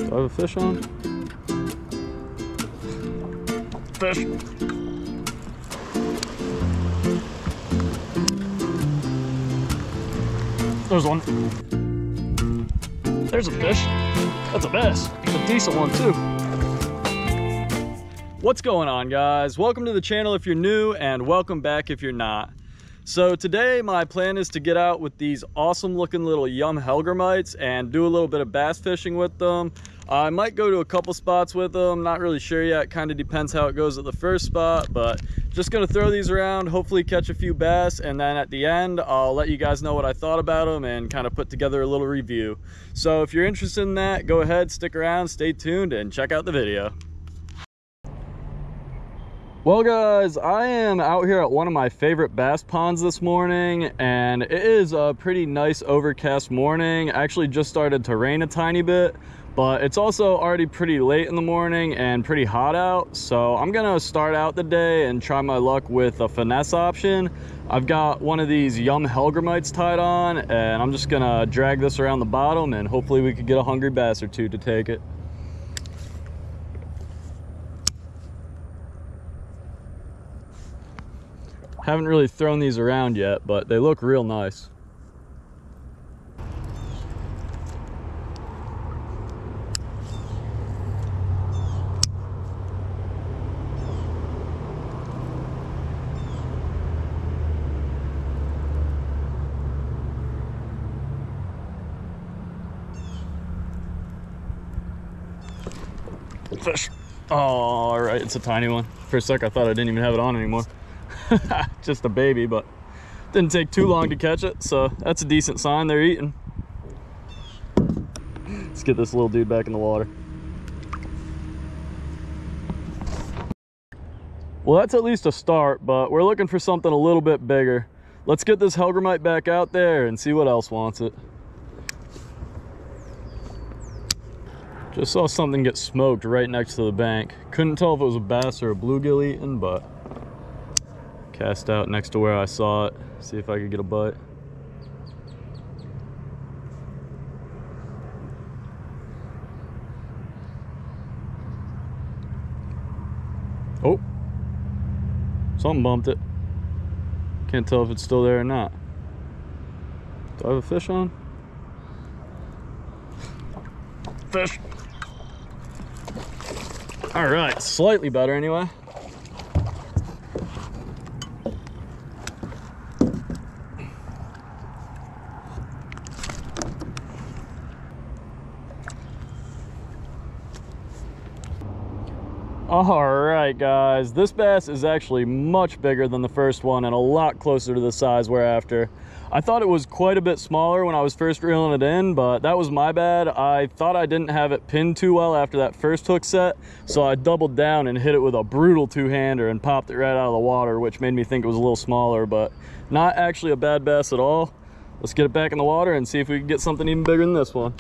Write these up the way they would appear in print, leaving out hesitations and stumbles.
Do I have a fish on? Fish. There's one. There's a fish. That's a bass. A decent one too. What's going on, guys? Welcome to the channel if you're new, and welcome back if you're not. So today my plan is to get out with these awesome looking little Yum Hellgrammites and do a little bit of bass fishing with them. I might go to a couple spots with them, not really sure yet. Kind of depends how it goes at the first spot, but just gonna throw these around, hopefully catch a few bass, and then at the end I'll let you guys know what I thought about them and kind of put together a little review. So if you're interested in that, go ahead, stick around, stay tuned, and check out the video. Well guys, I am out here at one of my favorite bass ponds this morning, and it is a pretty nice overcast morning. Actually just started to rain a tiny bit, but it's also already pretty late in the morning and pretty hot out. So I'm gonna start out the day and try my luck with a finesse option. I've got one of these Yum Hellgrammites tied on, and I'm just gonna drag this around the bottom and hopefully we could get a hungry bass or two to take it. Haven't really thrown these around yet, but they look real nice. Fish. Oh, all right, it's a tiny one. For a sec I thought I didn't even have it on anymore. Just a baby, but didn't take too long to catch it, so that's a decent sign. They're eating. Let's get this little dude back in the water. Well, that's at least a start, but we're looking for something a little bit bigger. Let's get this Hellgrammite back out there and see what else wants it. Just saw something get smoked right next to the bank. Couldn't tell if it was a bass or a bluegill eating, but cast out next to where I saw it. See if I could get a bite. Oh, something bumped it. Can't tell if it's still there or not. Do I have a fish on? Fish. All right, slightly better anyway. All right, guys, this bass is actually much bigger than the first one and a lot closer to the size we're after. I thought it was quite a bit smaller when I was first reeling it in, but that was my bad. I thought I didn't have it pinned too well after that first hook set, so I doubled down and hit it with a brutal two-hander and popped it right out of the water, which made me think it was a little smaller, but not actually a bad bass at all. Let's get it back in the water and see if we can get something even bigger than this one.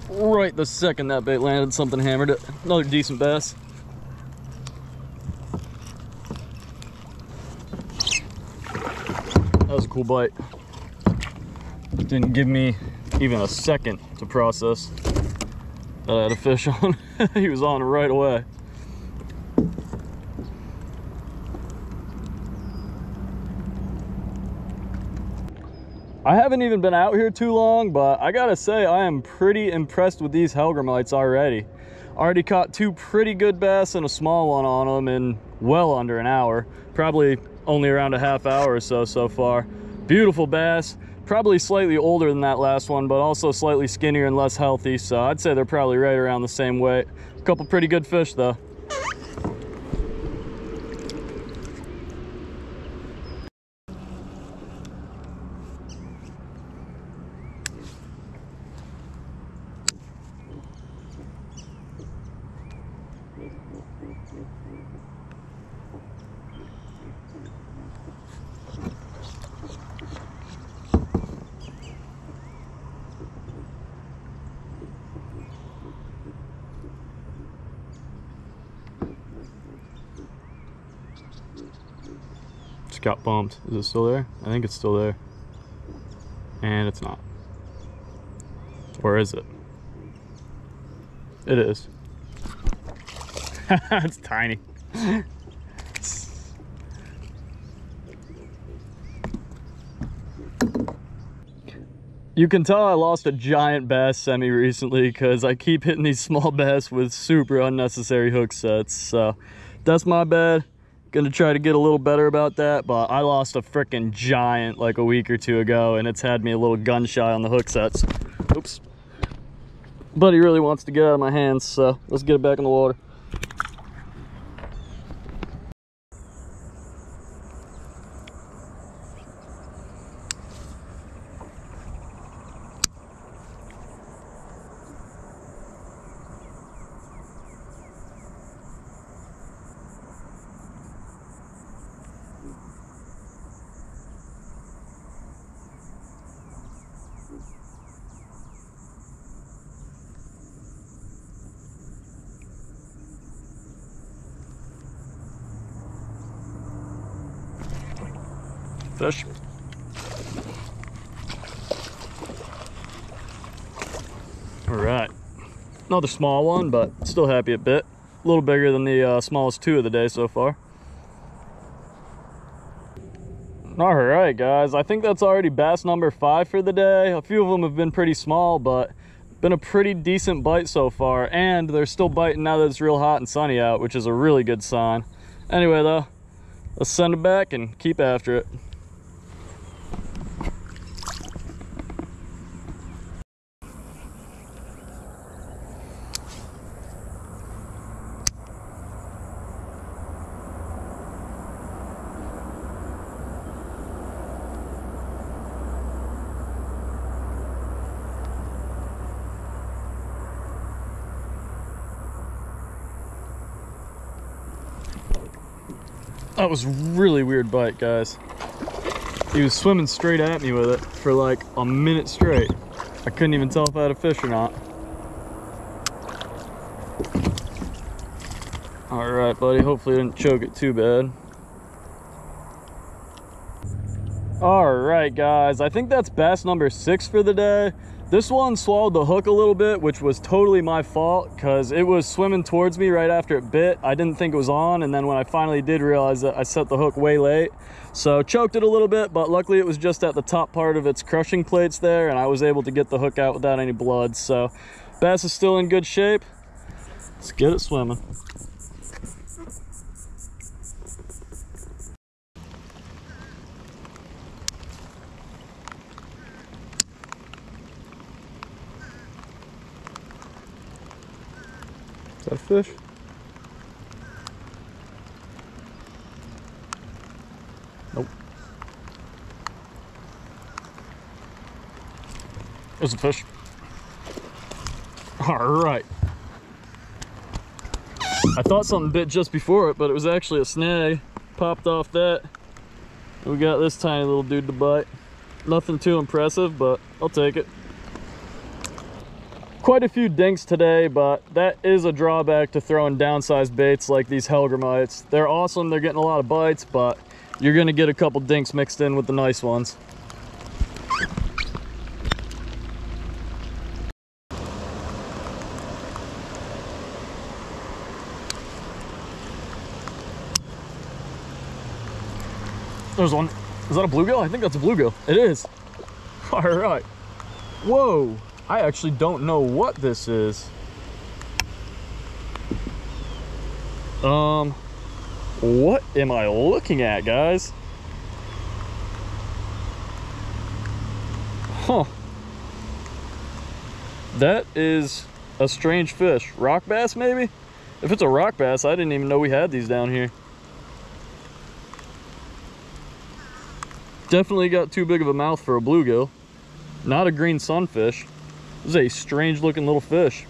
Right the second that bait landed, something hammered it. Another decent bass. That was a cool bite. Didn't give me even a second to process that I had a fish on. He was on right away. I haven't even been out here too long, but I gotta say I am pretty impressed with these Hellgrammites already. Already caught two pretty good bass and a small one on them in well under an hour. Probably only around a half hour or so far. Beautiful bass, probably slightly older than that last one, but also slightly skinnier and less healthy, so I'd say they're probably right around the same weight. A couple pretty good fish though. just got bumped. Is it still there? I think it's still there. And it's not. Or is it? It is. It's tiny. You can tell I lost a giant bass semi recently because I keep hitting these small bass with super unnecessary hook sets. So that's my bad. Gonna try to get a little better about that, but I lost a freaking giant like a week or two ago and it's had me a little gun shy on the hook sets. Oops. Buddy really wants to get out of my hands, so let's get it back in the water. Fish. All right, another small one, but still happy a bit. A little bigger than the smallest two of the day so far. All right, guys, I think that's already bass number 5 for the day. A few of them have been pretty small, but been a pretty decent bite so far, and they're still biting now that it's real hot and sunny out, which is a really good sign. Anyway, though, let's send it back and keep after it. That was a really weird bite, guys. He was swimming straight at me with it for like a minute straight. I couldn't even tell if I had a fish or not. All right, buddy, hopefully I didn't choke it too bad. All right, guys, I think that's bass number 6 for the day. This one swallowed the hook a little bit, which was totally my fault because it was swimming towards me right after it bit. I didn't think it was on, and then when I finally did realize that, I set the hook way late. So choked it a little bit, but luckily it was just at the top part of its crushing plates there, and I was able to get the hook out without any blood. So bass is still in good shape. Let's get it swimming. Is that a fish? Nope. There's a fish. All right. I thought something bit just before it, but it was actually a snag. Popped off that. We got this tiny little dude to bite. Nothing too impressive, but I'll take it. Quite a few dinks today, but that is a drawback to throwing downsized baits like these Hellgrammites. They're awesome, they're getting a lot of bites, but you're gonna get a couple dinks mixed in with the nice ones. There's one. Is that a bluegill? I think that's a bluegill. It is. All right. Whoa. I actually don't know what this is. What am I looking at, guys? Huh. That is a strange fish. Rock bass, maybe? If it's a rock bass, I didn't even know we had these down here. Definitely got too big of a mouth for a bluegill. Not a green sunfish. This is a strange looking little fish.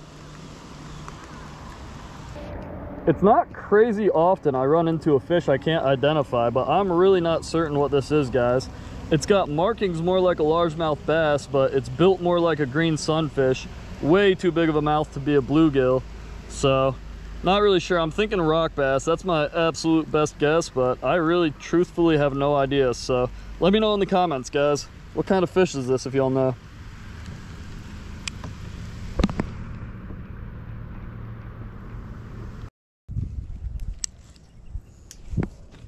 It's not crazy often I run into a fish I can't identify, but I'm really not certain what this is, guys. It's got markings more like a largemouth bass, but it's built more like a green sunfish. Way too big of a mouth to be a bluegill. So Not really sure. I'm thinking rock bass. That's my absolute best guess, but I really truthfully have no idea. So let me know in the comments, guys. What kind of fish is this, if y'all know?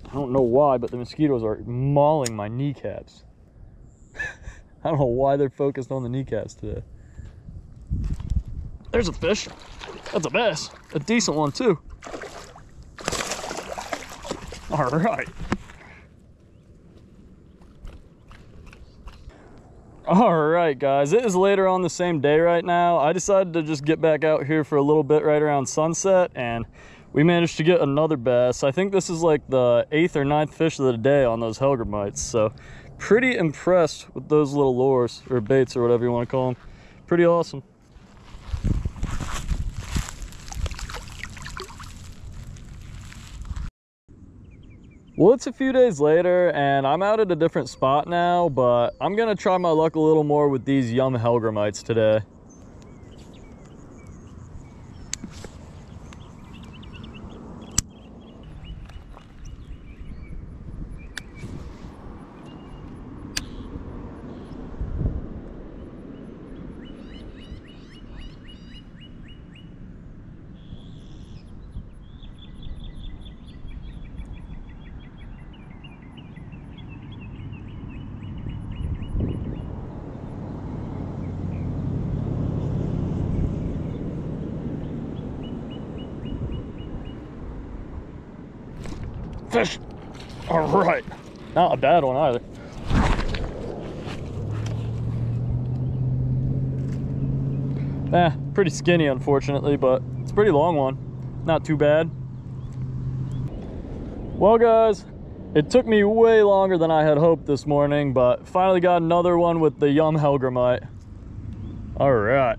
I don't know why, but the mosquitoes are mauling my kneecaps. I don't know why they're focused on the kneecaps today. There's a fish. That's a bass. A decent one, too. All right. All right, guys. It is later on the same day right now. I decided to just get back out here for a little bit right around sunset, and we managed to get another bass. I think this is like the 8th or 9th fish of the day on those Hellgrammites. So pretty impressed with those little lures or baits or whatever you want to call them. Pretty awesome. Well, it's a few days later and I'm out at a different spot now, but I'm gonna try my luck a little more with these Yum Hellgrammites today. Fish! All right, not a bad one either. Pretty skinny unfortunately, but it's a pretty long one. Not too bad. Well guys, it took me way longer than I had hoped this morning, but finally got another one with the Yum Hellgrammite. All right.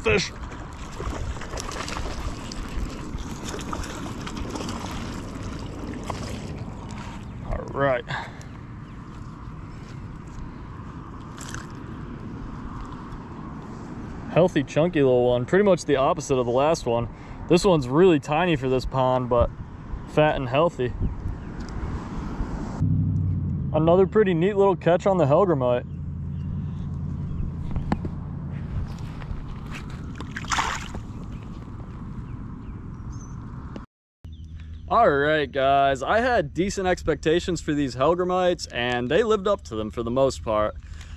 Fish. All right. Healthy, chunky little one. Pretty much the opposite of the last one. This one's really tiny for this pond, but fat and healthy. Another pretty neat little catch on the Hellgrammite. All right, guys, I had decent expectations for these Hellgrammites and they lived up to them for the most part.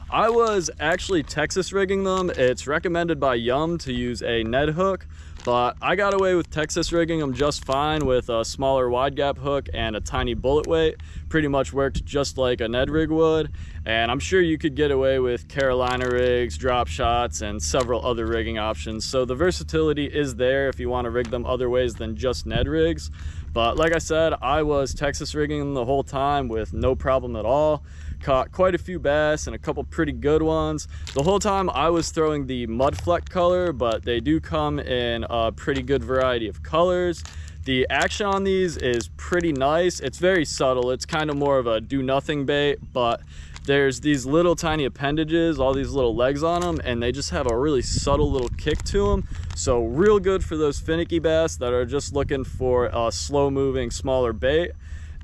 I was actually Texas rigging them. It's recommended by Yum to use a Ned hook, but I got away with Texas rigging them just fine with a smaller wide gap hook and a tiny bullet weight. Pretty much worked just like a Ned rig would, and I'm sure you could get away with Carolina rigs, drop shots, and several other rigging options. So the versatility is there if you want to rig them other ways than just Ned rigs. But like I said, I was Texas rigging them the whole time with no problem at all. Caught quite a few bass and a couple pretty good ones. The whole time I was throwing the mud fleck color, but they do come in a pretty good variety of colors. The action on these is pretty nice. It's very subtle. It's kind of more of a do nothing bait, but there's these little tiny appendages, all these little legs on them, and they just have a really subtle little kick to them. So real good for those finicky bass that are just looking for a slow moving, smaller bait.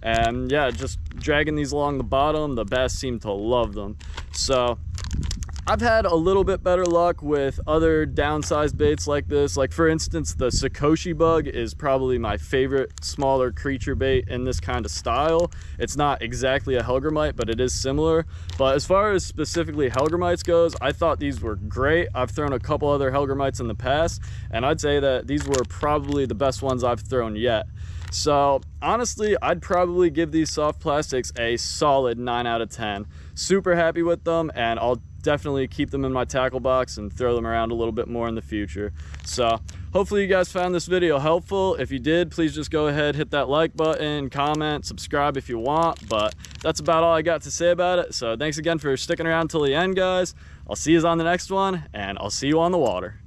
And yeah, just dragging these along the bottom, the bass seem to love them. So I've had a little bit better luck with other downsized baits like this. Like for instance, the Sakoshi bug is probably my favorite smaller creature bait in this kind of style. It's not exactly a Hellgrammite, but it is similar. But as far as specifically Hellgrammites goes, I thought these were great. I've thrown a couple other Hellgrammites in the past, and I'd say that these were probably the best ones I've thrown yet. So honestly, I'd probably give these soft plastics a solid 9 out of 10. Super happy with them, and I'll definitely keep them in my tackle box and throw them around a little bit more in the future. So hopefully you guys found this video helpful. If you did, please just go ahead, hit that like button, comment, subscribe if you want. But that's about all I got to say about it. So thanks again for sticking around till the end, guys. I'll see you on the next one, and I'll see you on the water.